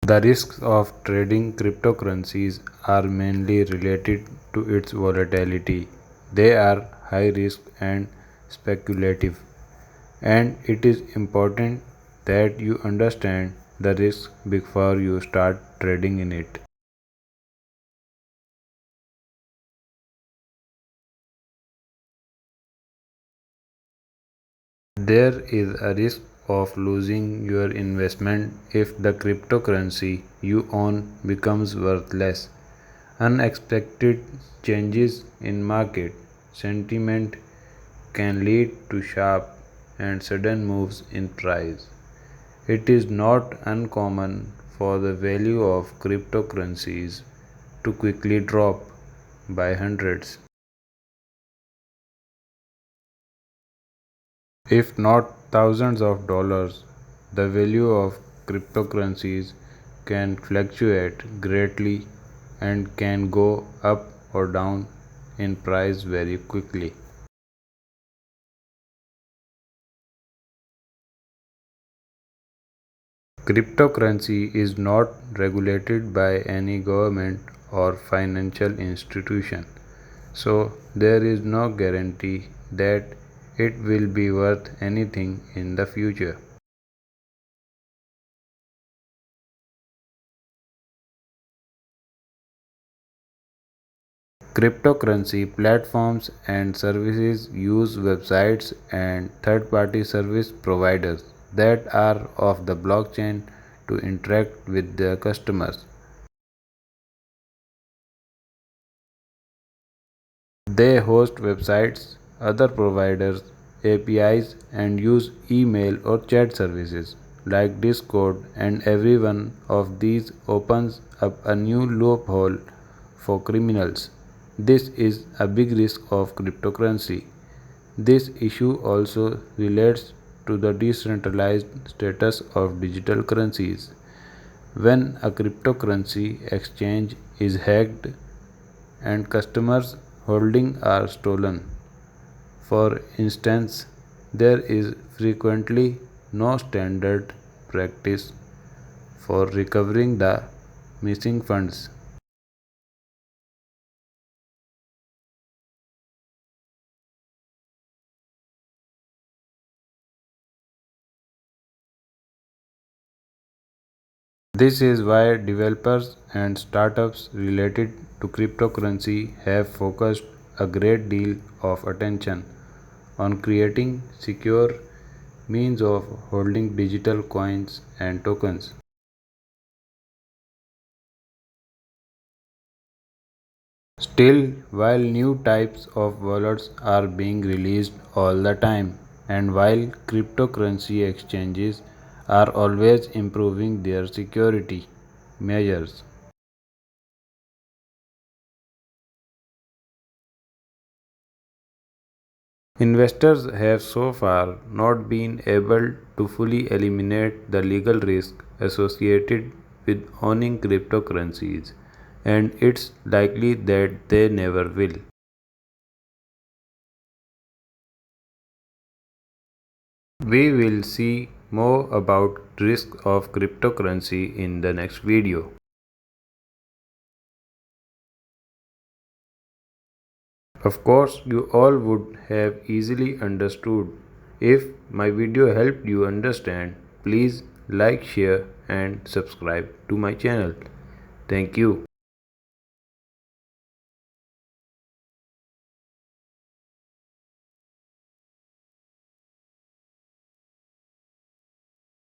The risks of trading cryptocurrencies are mainly related to its volatility. They are high risk and speculative, and it is important that you understand the risk before you start trading in it. There is a risk of losing your investment if the cryptocurrency you own becomes worthless. Unexpected changes in market sentiment can lead to sharp and sudden moves in price. It is not uncommon for the value of cryptocurrencies to quickly drop by hundreds, if not thousands of dollars. The value of cryptocurrencies can fluctuate greatly and can go up or down in price very quickly. Cryptocurrency is not regulated by any government or financial institution, so there is no guarantee that it will be worth anything in the future. Cryptocurrency platforms and services use websites and third party service providers that are of the blockchain to interact with their customers. They host websites, other providers, APIs, and use email or chat services like Discord, and every one of these opens up a new loophole for criminals. This is a big risk of cryptocurrency. This issue also relates to the decentralized status of digital currencies. When a cryptocurrency exchange is hacked and customers' holdings are stolen, for instance, there is frequently no standard practice for recovering the missing funds. This is why developers and startups related to cryptocurrency have focused a great deal of attention on creating secure means of holding digital coins and tokens. Still, while new types of wallets are being released all the time, and while cryptocurrency exchanges are always improving their security measures, investors have so far not been able to fully eliminate the legal risk associated with owning cryptocurrencies, and it's likely that they never will. We will see more about risk of cryptocurrency in the next video. Of course, you all would have easily understood. If my video helped you understand, please like, share and subscribe to my channel. Thank you.